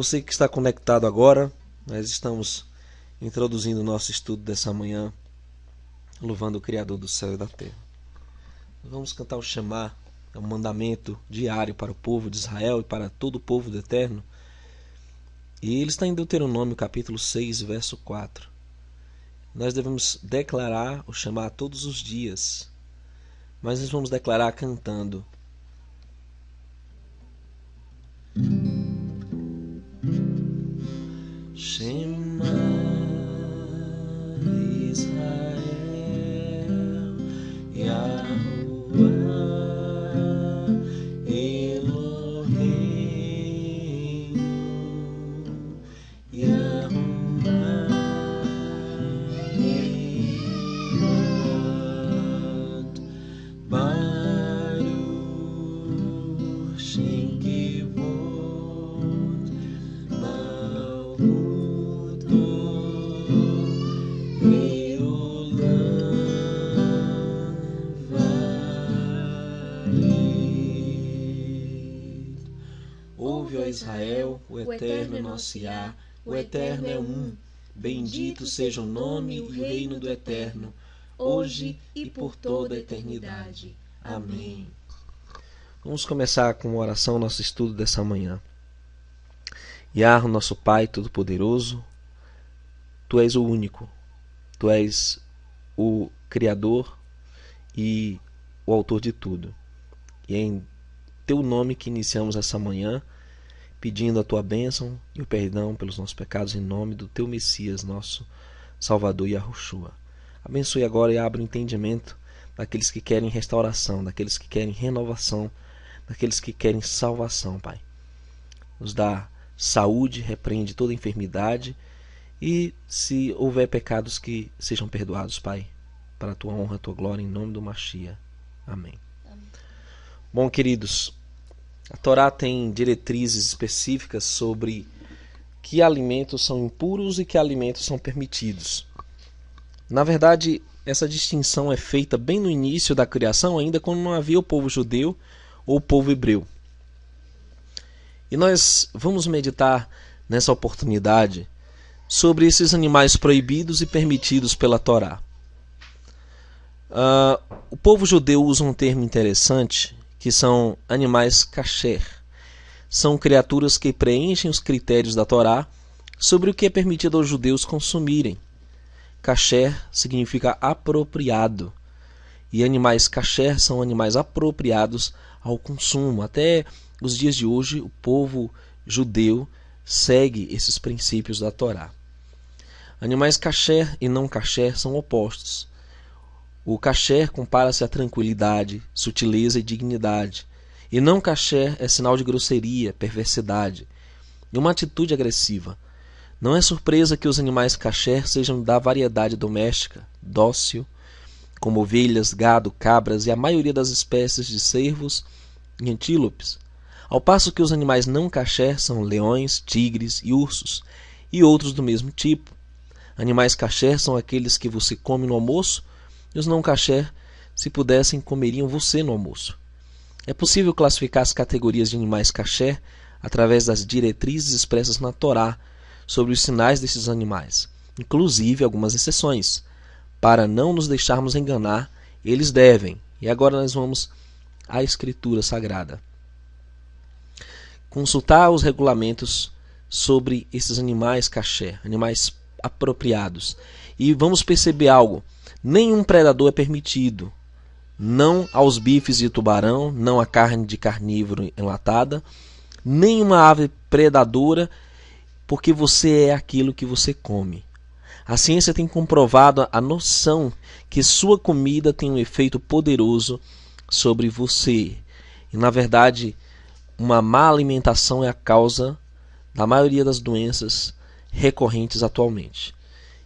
Você que está conectado agora, nós estamos introduzindo o nosso estudo dessa manhã, louvando o Criador do céu e da terra. Vamos cantar o Shema, é um mandamento diário para o povo de Israel e para todo o povo do Eterno. E ele está em Deuteronômio capítulo 6, verso 4. Nós devemos declarar o Shema todos os dias, mas nós vamos declarar cantando. Shema Israel, Yahuwah Eloheinu, Yahuwah Echad, Baruch Shem Kivod, Ouve, ó Israel, o Eterno é nosso Yah, o Eterno é um. Bendito seja o nome e o reino do Eterno, hoje e por toda a eternidade. Amém. Vamos começar com uma oração, nosso estudo dessa manhã. Yah, nosso Pai Todo-Poderoso, Tu és o único, Tu és o Criador e o Autor de tudo. E é em Teu nome que iniciamos essa manhã, pedindo a Tua bênção e o perdão pelos nossos pecados em nome do Teu Messias, nosso Salvador Yahushua. Abençoe agora e abra o entendimento daqueles que querem restauração, daqueles que querem renovação, daqueles que querem salvação, Pai. Nos dá saúde, repreende toda enfermidade e se houver pecados que sejam perdoados, Pai, para a Tua honra, a Tua glória, em nome do Mashiach. Amém. Bom, queridos, a Torá tem diretrizes específicas sobre que alimentos são impuros e que alimentos são permitidos. Na verdade, essa distinção é feita bem no início da criação, ainda quando não havia o povo judeu ou o povo hebreu. E nós vamos meditar nessa oportunidade sobre esses animais proibidos e permitidos pela Torá. O povo judeu usa um termo interessante, que são animais kasher. São criaturas que preenchem os critérios da Torá sobre o que é permitido aos judeus consumirem. Kasher significa apropriado. E animais kasher são animais apropriados ao consumo. Até os dias de hoje, o povo judeu segue esses princípios da Torá. Animais kasher e não kasher são opostos. O kasher compara-se à tranquilidade, sutileza e dignidade. E não kasher é sinal de grosseria, perversidade e uma atitude agressiva. Não é surpresa que os animais kasher sejam da variedade doméstica, dócil, como ovelhas, gado, cabras e a maioria das espécies de cervos e antílopes. Ao passo que os animais não kasher são leões, tigres e ursos, e outros do mesmo tipo. Animais kasher são aqueles que você come no almoço, e os não kasher, se pudessem, comeriam você no almoço. É possível classificar as categorias de animais kasher através das diretrizes expressas na Torá sobre os sinais desses animais, inclusive algumas exceções. Para não nos deixarmos enganar, eles devem. E agora nós vamos à Escritura Sagrada. Consultar os regulamentos sobre esses animais kasher, animais apropriados. E vamos perceber algo. Nenhum predador é permitido. Não aos bifes de tubarão, não a carne de carnívoro enlatada, nenhuma ave predadora, porque você é aquilo que você come. A ciência tem comprovado a noção que sua comida tem um efeito poderoso sobre você. E, na verdade, uma má alimentação é a causa da maioria das doenças recorrentes atualmente.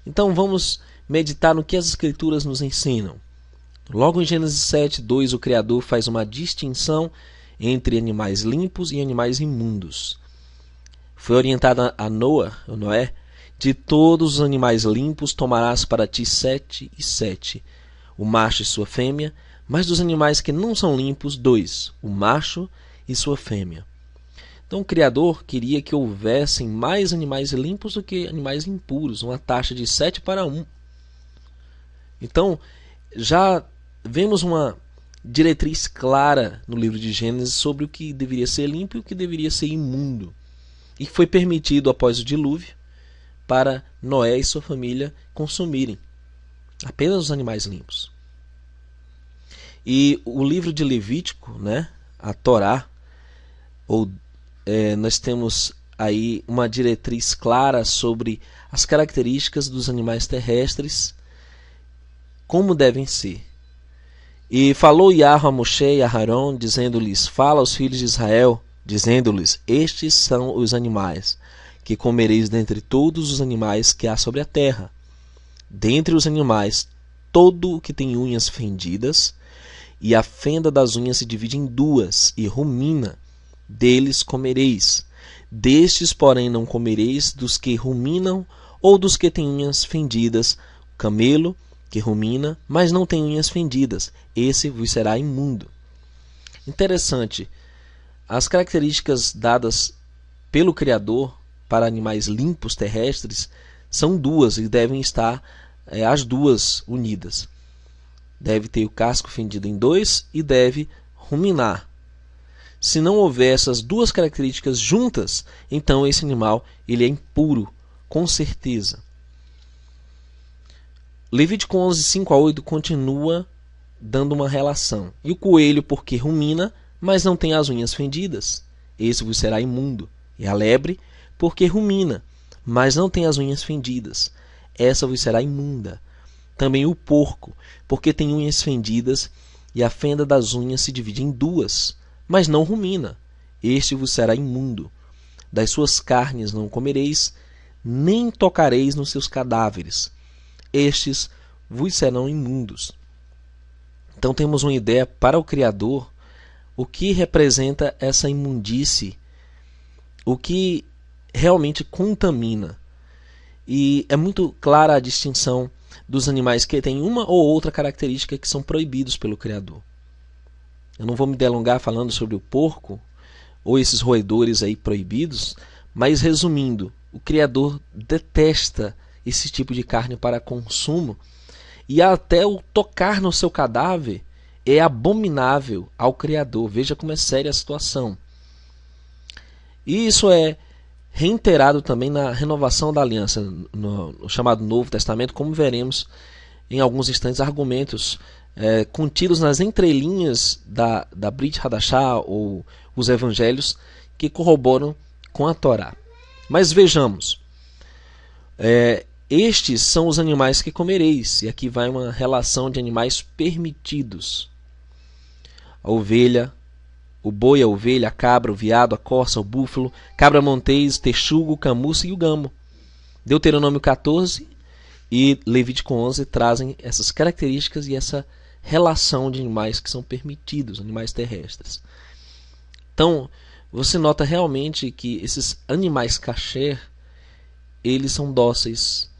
Então vamos meditar no que as Escrituras nos ensinam. Logo em Gênesis 7:2, o Criador faz uma distinção entre animais limpos e animais imundos. Foi orientada a Noé, de todos os animais limpos tomarás para ti 7 e 7, o macho e sua fêmea, mas dos animais que não são limpos, 2, o macho e sua fêmea. Então o Criador queria que houvessem mais animais limpos do que animais impuros, uma taxa de 7:1. Então já vemos uma diretriz clara no livro de Gênesis sobre o que deveria ser limpo e o que deveria ser imundo. E foi permitido após o dilúvio para Noé e sua família consumirem apenas os animais limpos. E o livro de Levítico, a Torá, nós temos aí uma diretriz clara sobre as características dos animais terrestres, como devem ser. E falou Yahweh a Moshe e a Aarão, dizendo-lhes: fala aos filhos de Israel, dizendo-lhes: estes são os animais que comereis dentre todos os animais que há sobre a terra. Dentre os animais, todo o que tem unhas fendidas, e a fenda das unhas se divide em duas, e rumina, deles comereis. Destes, porém, não comereis dos que ruminam, ou dos que têm unhas fendidas, o camelo, que rumina, mas não tem unhas fendidas, esse vos será imundo. Interessante, as características dadas pelo Criador para animais limpos terrestres são duas e devem estar as duas unidas. Deve ter o casco fendido em dois e deve ruminar. Se não houver essas duas características juntas, então esse animal ele é impuro, com certeza. Levítico 11, 5-8 continua dando uma relação. E o coelho, porque rumina, mas não tem as unhas fendidas, esse vos será imundo. E a lebre, porque rumina, mas não tem as unhas fendidas, essa vos será imunda. Também o porco, porque tem unhas fendidas, e a fenda das unhas se divide em duas, mas não rumina, este vos será imundo. Das suas carnes não comereis, nem tocareis nos seus cadáveres, estes vos serão imundos. Então temos uma ideia para o Criador, o que representa essa imundície, o que realmente contamina. E é muito clara a distinção dos animais que têm uma ou outra característica que são proibidos pelo Criador. Eu não vou me delongar falando sobre o porco ou esses roedores aí proibidos, mas resumindo, o Criador detesta esse tipo de carne para consumo, e até o tocar no seu cadáver é abominável ao Criador. Veja como é séria a situação. E isso é reiterado também na renovação da aliança, no chamado Novo Testamento, como veremos em alguns instantes argumentos contidos nas entrelinhas da Brit Hadashah ou os evangelhos que corroboram com a Torá. Mas vejamos, estes são os animais que comereis, e aqui vai uma relação de animais permitidos: a ovelha, o boi, a ovelha, a cabra, o veado, a corça, o búfalo, cabra montês, texugo, camuça e o gamo. Deuteronômio 14 e Levítico 11 trazem essas características e essa relação de animais que são permitidos, animais terrestres. Então, você nota realmente que esses animais kasher, eles são dóceis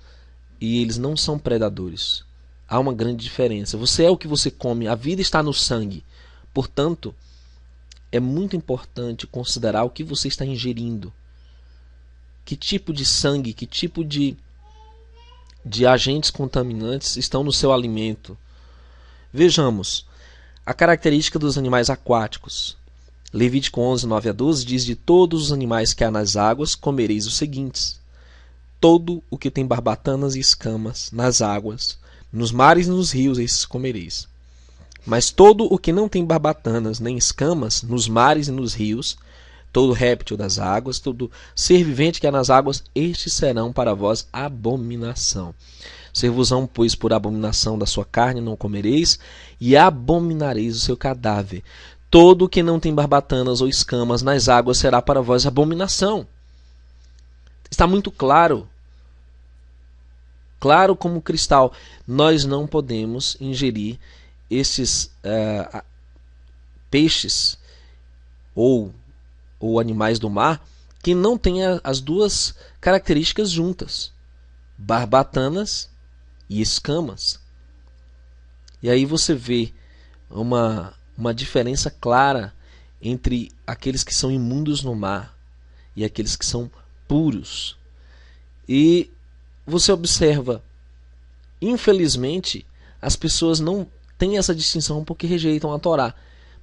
e eles não são predadores. Há uma grande diferença. Você é o que você come, a vida está no sangue. Portanto, é muito importante considerar o que você está ingerindo. Que tipo de sangue, que tipo de agentes contaminantes estão no seu alimento. Vejamos a característica dos animais aquáticos. Levítico 11, 9-12 diz: de todos os animais que há nas águas comereis os seguintes: todo o que tem barbatanas e escamas nas águas, nos mares e nos rios, esses comereis. Mas todo o que não tem barbatanas nem escamas nos mares e nos rios, todo réptil das águas, todo ser vivente que há nas águas, estes serão para vós abominação. Ser-vos-ão, pois, por abominação da sua carne não comereis, e abominareis o seu cadáver. Todo o que não tem barbatanas ou escamas nas águas será para vós abominação. Está muito claro. Claro como cristal. Nós não podemos ingerir esses peixes ou animais do mar que não tenham as duas características juntas: barbatanas e escamas. E aí você vê uma diferença clara entre aqueles que são imundos no mar e aqueles que são puros. E você observa, infelizmente, as pessoas não têm essa distinção porque rejeitam a Torá.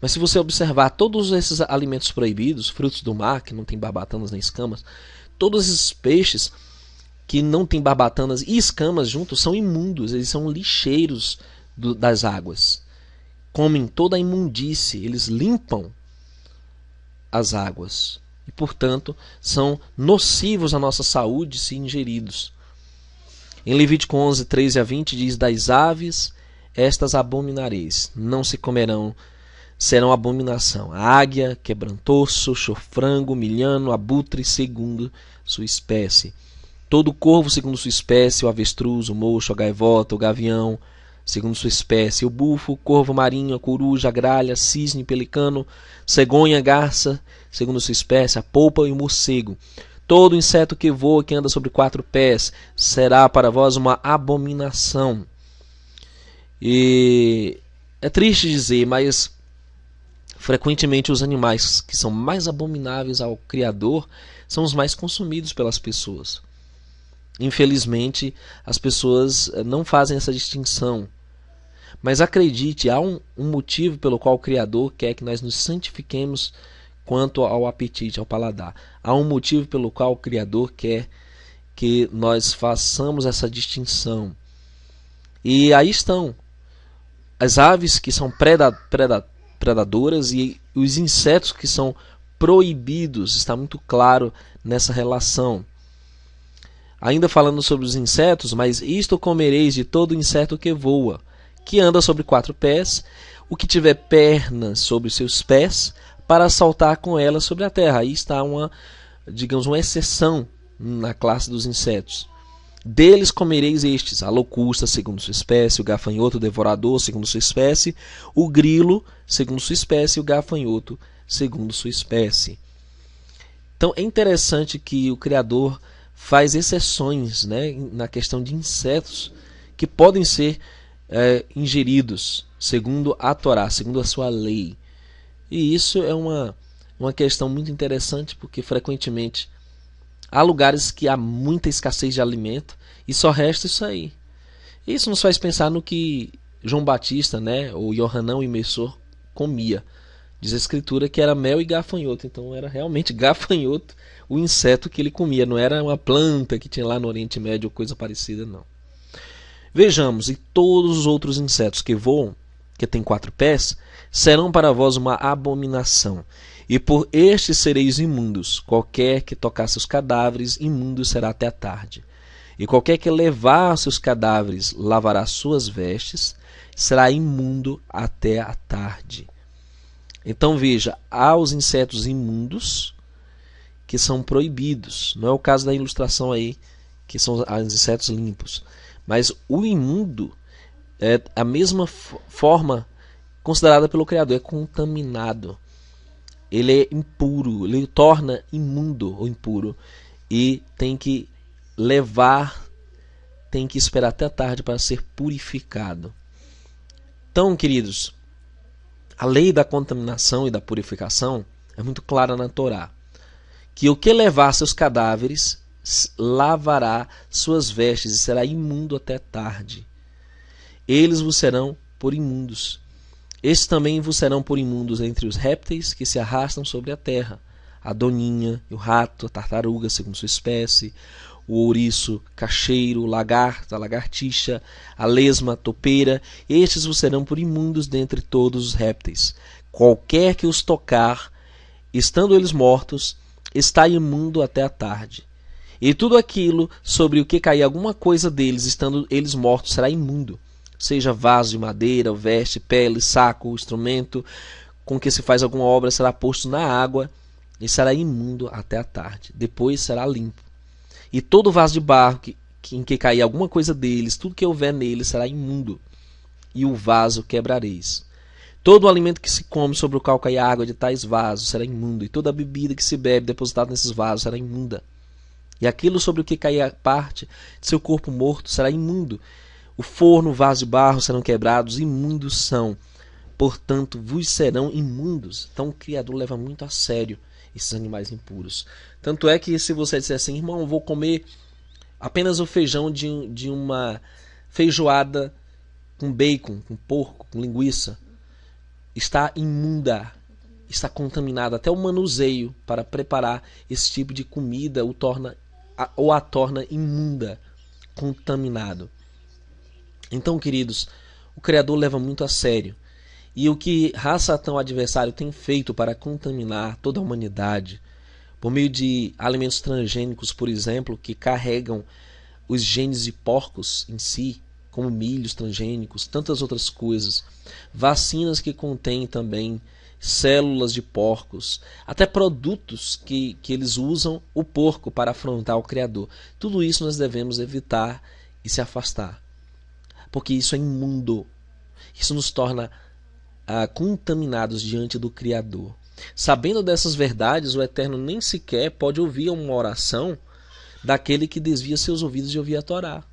Mas se você observar todos esses alimentos proibidos, frutos do mar, que não tem barbatanas nem escamas, todos esses peixes que não tem barbatanas e escamas juntos são imundos, eles são lixeiros das águas. Comem toda a imundície, eles limpam as águas. E, portanto, são nocivos à nossa saúde se ingeridos. Em Levítico 11, 13 a 20 diz: das aves estas abominareis, não se comerão, serão abominação. A águia, quebrantoso, chofrango, milhano, abutre, segundo sua espécie. Todo corvo, segundo sua espécie, o avestruz, o mocho, a gaivota, o gavião, segundo sua espécie, o bufo, o corvo marinho, a coruja, a gralha, cisne, pelicano, cegonha, garça, segundo sua espécie, a polpa e o morcego. Todo inseto que voa, que anda sobre 4 pés, será para vós uma abominação. E é triste dizer, mas frequentemente os animais que são mais abomináveis ao Criador são os mais consumidos pelas pessoas. Infelizmente, as pessoas não fazem essa distinção. Mas acredite, há um motivo pelo qual o Criador quer que nós nos santifiquemos quanto ao apetite, ao paladar. Há um motivo pelo qual o Criador quer que nós façamos essa distinção. E aí estão as aves que são predadoras e os insetos que são proibidos. Está muito claro nessa relação. Ainda falando sobre os insetos: mas isto comereis de todo inseto que voa, que anda sobre 4 pés, o que tiver pernas sobre seus pés, para saltar com elas sobre a terra. Aí está uma exceção na classe dos insetos. Deles comereis estes: a locusta, segundo sua espécie, o gafanhoto devorador, segundo sua espécie, o grilo, segundo sua espécie, e o gafanhoto, segundo sua espécie. Então é interessante que o Criador faz exceções, né, na questão de insetos que podem ser ingeridos segundo a Torá, segundo a sua lei. E isso é uma questão muito interessante, porque frequentemente há lugares que há muita escassez de alimento e só resta isso aí. Isso nos faz pensar no que João Batista, né, ou Yohanan, o imersor, comia. Diz a Escritura que era mel e gafanhoto. Então era realmente gafanhoto o inseto que ele comia. Não era uma planta que tinha lá no Oriente Médio ou coisa parecida, não. Vejamos: e todos os outros insetos que voam, que têm 4 pés, serão para vós uma abominação. E por estes sereis imundos. Qualquer que tocar seus cadáveres, imundo será até a tarde. E qualquer que levar seus cadáveres, lavará suas vestes, será imundo até a tarde. Então veja, há os insetos imundos que são proibidos. Não é o caso da ilustração aí, que são os insetos limpos. Mas o imundo é a mesma forma considerada pelo Criador, é contaminado. Ele é impuro, ele o torna imundo ou impuro. E tem que esperar até a tarde para ser purificado. Então, queridos, a lei da contaminação e da purificação é muito clara na Torá. Que o que levar seus cadáveres, lavará suas vestes e será imundo até tarde. Eles vos serão por imundos. Estes também vos serão por imundos entre os répteis que se arrastam sobre a terra: a doninha, o rato, a tartaruga, segundo sua espécie, o ouriço, cacheiro, o lagarto, a lagartixa, a lesma, a topeira. Estes vos serão por imundos dentre todos os répteis. Qualquer que os tocar, estando eles mortos, está imundo até a tarde. E tudo aquilo sobre o que cair alguma coisa deles, estando eles mortos, será imundo. Seja vaso de madeira, veste, pele, saco, instrumento com que se faz alguma obra, será posto na água e será imundo até a tarde. Depois será limpo. E todo vaso de barro em que cair alguma coisa deles, tudo que houver neles, será imundo. E o vaso quebrareis. Todo o alimento que se come sobre o qual cair a água de tais vasos será imundo. E toda a bebida que se bebe depositada nesses vasos será imunda. E aquilo sobre o que cair a parte de seu corpo morto será imundo. O forno, o vaso de barro serão quebrados, imundos são. portanto vos serão imundos. Então o Criador leva muito a sério esses animais impuros. Tanto é que se você disser assim, irmão, eu vou comer apenas o feijão de uma feijoada com bacon, com porco, com linguiça, está imunda, está contaminada. Até o manuseio para preparar esse tipo de comida a torna imunda, contaminado. Então, queridos, o Criador leva muito a sério. E o que Satã, o adversário, tem feito para contaminar toda a humanidade, por meio de alimentos transgênicos, por exemplo, que carregam os genes de porcos em si, como milhos transgênicos, tantas outras coisas, vacinas que contêm também células de porcos, até produtos que eles usam o porco para afrontar o Criador. Tudo isso nós devemos evitar e se afastar, porque isso é imundo. Isso nos torna contaminados diante do Criador. Sabendo dessas verdades, o Eterno nem sequer pode ouvir uma oração daquele que desvia seus ouvidos de ouvir a Torá,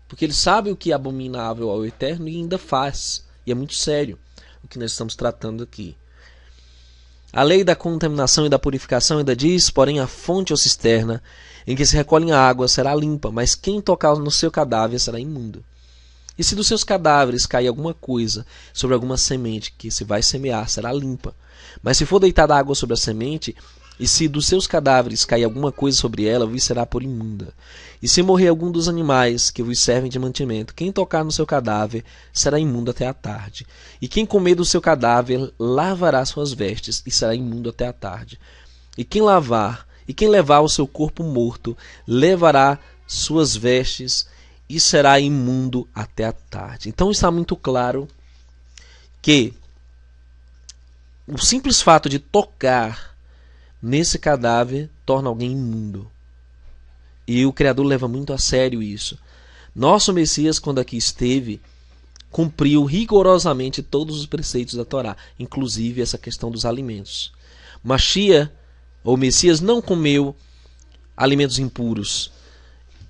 porque ele sabe o que é abominável ao Eterno e ainda faz. E é muito sério o que nós estamos tratando aqui. A lei da contaminação e da purificação ainda diz: porém a fonte ou cisterna em que se recolhe a água será limpa, mas quem tocar no seu cadáver será imundo. E se dos seus cadáveres cair alguma coisa sobre alguma semente que se vai semear, será limpa. Mas se for deitada água sobre a semente, e se dos seus cadáveres cair alguma coisa sobre ela, vos será por imunda. E se morrer algum dos animais que vos servem de mantimento, quem tocar no seu cadáver será imundo até a tarde. E quem comer do seu cadáver lavará suas vestes, e será imundo até a tarde. E quem levar o seu corpo morto, levará suas vestes, e será imundo até a tarde. Então está muito claro que o simples fato de tocar nesse cadáver torna alguém imundo. E o Criador leva muito a sério isso. Nosso Messias, quando aqui esteve, cumpriu rigorosamente todos os preceitos da Torá, inclusive essa questão dos alimentos. Mashiach, ou Messias, não comeu alimentos impuros.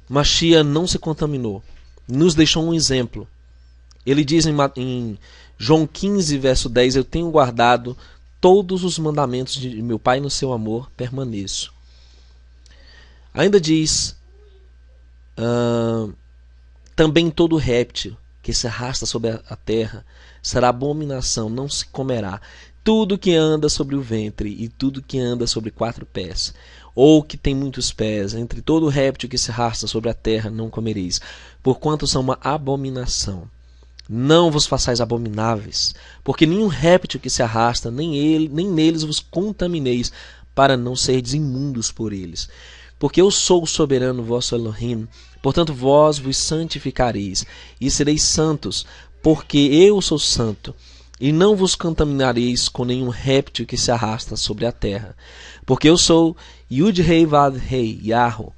Mashiach não se contaminou. Nos deixou um exemplo. Ele diz em João 15, verso 10, eu tenho guardado todos os mandamentos de meu Pai, no seu amor permaneço. Ainda diz, também todo réptil que se arrasta sobre a terra será abominação, não se comerá. Tudo que anda sobre o ventre e tudo que anda sobre 4 pés, ou que tem muitos pés, entre todo réptil que se arrasta sobre a terra não comereis, porquanto são uma abominação. Não vos façais abomináveis, porque nenhum réptil que se arrasta, nem neles vos contamineis, para não serdes imundos por eles. Porque eu sou o soberano vosso Elohim, portanto vós vos santificareis, e sereis santos, porque eu sou santo. E não vos contaminareis com nenhum réptil que se arrasta sobre a terra. Porque eu sou Yud-Rei Vav-Rei, Yahweh,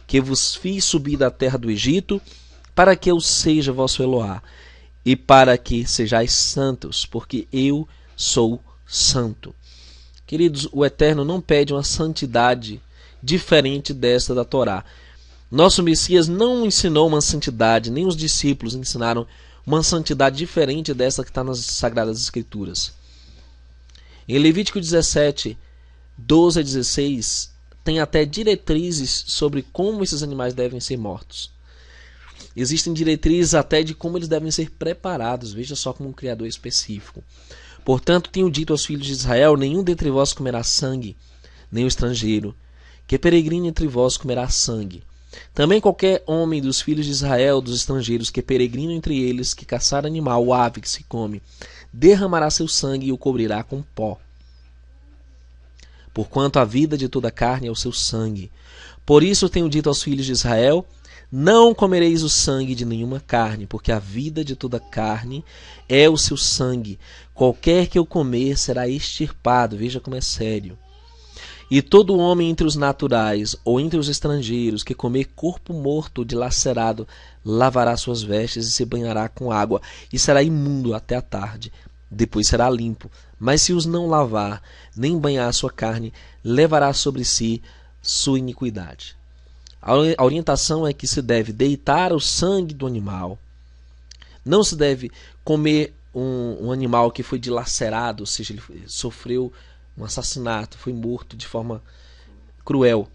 que vos fiz subir da terra do Egito, para que eu seja vosso Eloá, e para que sejais santos, porque eu sou santo. Queridos, o Eterno não pede uma santidade diferente desta da Torá. Nosso Messias não ensinou uma santidade, nem os discípulos ensinaram uma santidade diferente dessa que está nas Sagradas Escrituras. Em Levítico 17, 12 a 16, tem até diretrizes sobre como esses animais devem ser mortos. Existem diretrizes até de como eles devem ser preparados. Veja só como um Criador específico. Portanto, tenho dito aos filhos de Israel: nenhum dentre vós comerá sangue, nem o estrangeiro, que peregrine entre vós comerá sangue. Também qualquer homem dos filhos de Israel, dos estrangeiros, que peregrinam entre eles, que caçar animal ou ave que se come, derramará seu sangue e o cobrirá com pó. Porquanto a vida de toda carne é o seu sangue. Por isso tenho dito aos filhos de Israel: não comereis o sangue de nenhuma carne, porque a vida de toda carne é o seu sangue. Qualquer que eu comer será extirpado. Veja como é sério. E todo homem entre os naturais ou entre os estrangeiros que comer corpo morto dilacerado lavará suas vestes e se banhará com água e será imundo até a tarde. Depois será limpo. Mas se os não lavar nem banhar a sua carne, levará sobre si sua iniquidade. A orientação é que se deve deitar o sangue do animal. Não se deve comer um animal que foi dilacerado, ou seja, ele sofreu um assassinato, foi morto de forma cruel,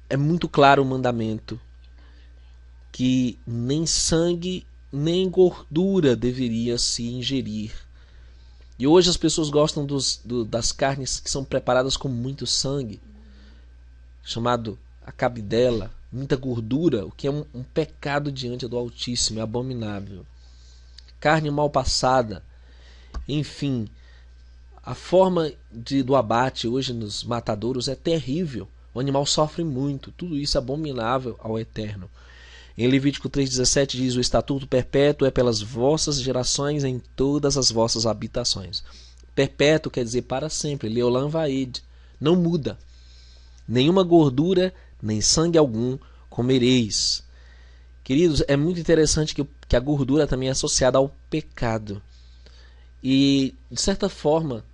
é muito claro o mandamento que nem sangue nem gordura deveria se ingerir. E hoje as pessoas gostam das carnes que são preparadas com muito sangue, chamado a cabidela, muita gordura, o que é um pecado diante do Altíssimo, é abominável. Carne mal passada, enfim, a forma do abate hoje nos matadouros é terrível. O animal sofre muito, tudo isso é abominável ao Eterno. Em Levítico 3,17 diz: o estatuto perpétuo é pelas vossas gerações em todas as vossas habitações. Perpétuo quer dizer para sempre, Leolam Vaed, não muda. Nenhuma gordura, nem sangue algum comereis. Queridos, é muito interessante que a gordura também é associada ao pecado. E, de certa forma,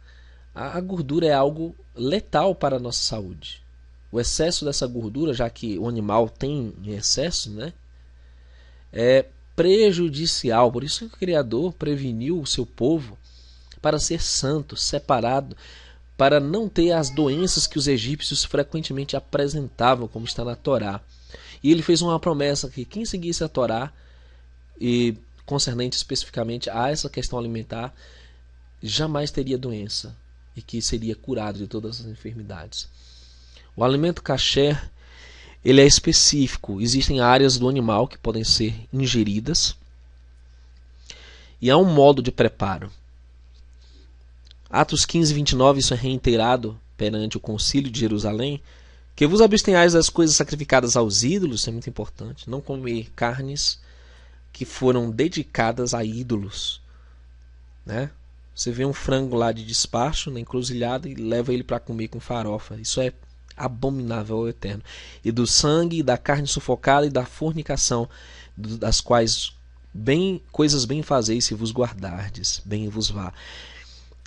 a gordura é algo letal para a nossa saúde. O excesso dessa gordura, já que o animal tem em excesso, né, é prejudicial. Por isso que o Criador preveniu o seu povo para ser santo, separado, para não ter as doenças que os egípcios frequentemente apresentavam, como está na Torá. E ele fez uma promessa que quem seguisse a Torá, e concernente especificamente a essa questão alimentar, jamais teria doença e que seria curado de todas as enfermidades. O alimento kasher, ele é específico. Existem áreas do animal que podem ser ingeridas e há um modo de preparo. Atos 15, 29, isso é reiterado perante o concílio de Jerusalém, que vos abstenhais das coisas sacrificadas aos ídolos, isso é muito importante, não comer carnes que foram dedicadas a ídolos, né? Você vê um frango lá de despacho na encruzilhada e leva ele para comer com farofa, isso é abominável ao Eterno. E do sangue, e da carne sufocada e da fornicação, das quais coisas bem fazeis se vos guardardes, bem vos vá.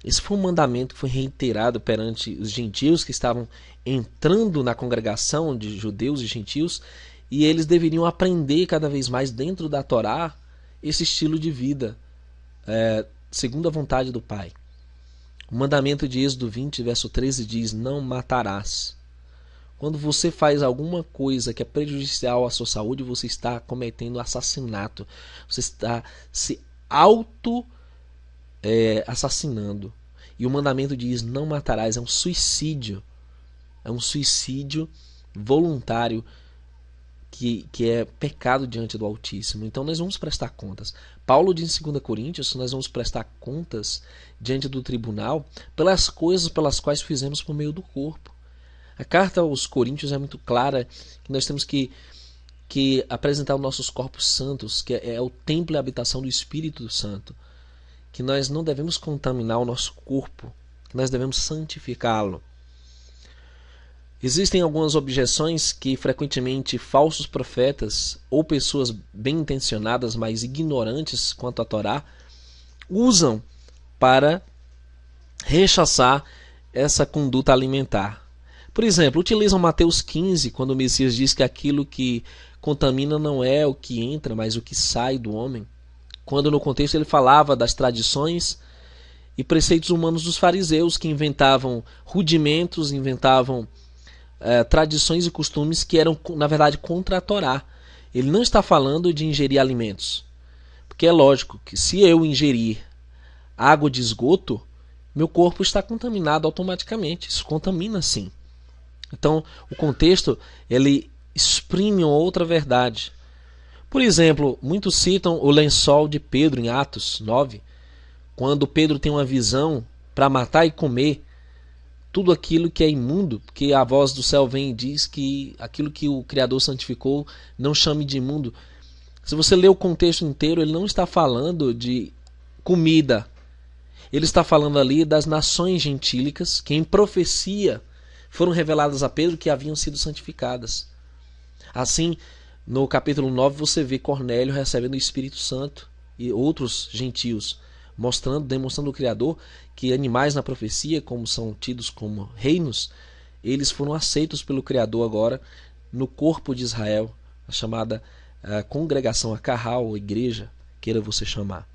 Esse foi um mandamento que foi reiterado perante os gentios que estavam entrando na congregação de judeus e gentios, e eles deveriam aprender cada vez mais dentro da Torá esse estilo de vida, segundo a vontade do Pai. O mandamento de Êxodo 20, verso 13 diz: não matarás. Quando você faz alguma coisa que é prejudicial à sua saúde, você está cometendo assassinato. Você está se assassinando. E o mandamento diz: não matarás. É um suicídio. É um suicídio voluntário que é pecado diante do Altíssimo. Então nós vamos prestar contas. Paulo diz em 2 Coríntios que nós vamos prestar contas diante do tribunal pelas coisas pelas quais fizemos por meio do corpo. A carta aos Coríntios é muito clara que nós temos que apresentar os nossos corpos santos, que é o templo e a habitação do Espírito Santo, que nós não devemos contaminar o nosso corpo, que nós devemos santificá-lo. Existem algumas objeções que frequentemente falsos profetas ou pessoas bem intencionadas, mas ignorantes quanto à Torá, usam para rechaçar essa conduta alimentar. Por exemplo, utilizam Mateus 15, quando o Messias diz que aquilo que contamina não é o que entra, mas o que sai do homem. Quando no contexto ele falava das tradições e preceitos humanos dos fariseus, que inventavam rudimentos, inventavam tradições e costumes que eram, na verdade, contra a Torá. Ele não está falando de ingerir alimentos. Porque é lógico que se eu ingerir água de esgoto, meu corpo está contaminado automaticamente. Isso contamina sim. Então, o contexto, ele exprime uma outra verdade. Por exemplo, muitos citam o lençol de Pedro em Atos 9, quando Pedro tem uma visão para matar e comer tudo aquilo que é imundo, porque a voz do céu vem e diz que aquilo que o Criador santificou não chame de imundo. Se você ler o contexto inteiro, ele não está falando de comida. Ele está falando ali das nações gentílicas que em profecia foram reveladas a Pedro que haviam sido santificadas. Assim, no capítulo 9 você vê Cornélio recebendo o Espírito Santo e outros gentios, demonstrando ao Criador que animais na profecia, como são tidos como reinos, eles foram aceitos pelo Criador agora no corpo de Israel, a chamada congregação, a carral, a igreja, queira você chamar.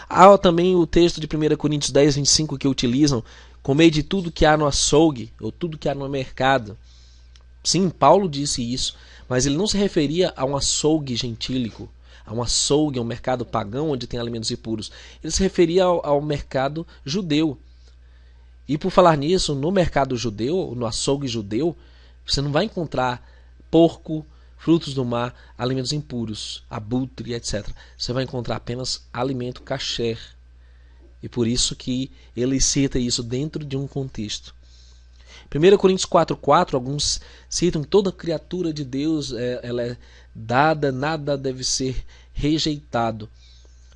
Há também o texto de 1 Coríntios 10, 25 que utilizam: comei de tudo que há no açougue, ou tudo que há no mercado. Sim, Paulo disse isso, mas ele não se referia a um açougue gentílico, a um açougue, a um mercado pagão onde tem alimentos impuros. Ele se referia ao mercado judeu. E por falar nisso, no mercado judeu, no açougue judeu, você não vai encontrar porco, frutos do mar, alimentos impuros, abutre, etc. Você vai encontrar apenas alimento kasher. E por isso que ele cita isso dentro de um contexto. 1 Coríntios 4,4, alguns citam que toda criatura de Deus ela é dada, nada deve ser rejeitado.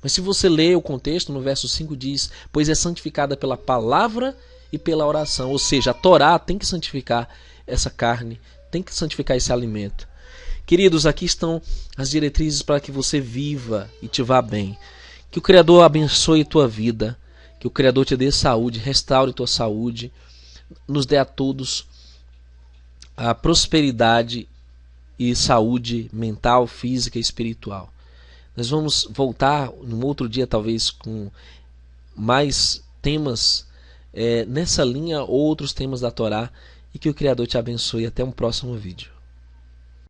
Mas se você lê o contexto, no verso 5 diz: pois é santificada pela palavra e pela oração. Ou seja, a Torá tem que santificar essa carne, tem que santificar esse alimento. Queridos, aqui estão as diretrizes para que você viva e te vá bem. Que o Criador abençoe tua vida, que o Criador te dê saúde, restaure tua saúde, nos dê a todos a prosperidade e saúde mental, física e espiritual. Nós vamos voltar num outro dia, talvez, com mais temas nessa linha ou outros temas da Torá, e que o Criador te abençoe. Até um próximo vídeo.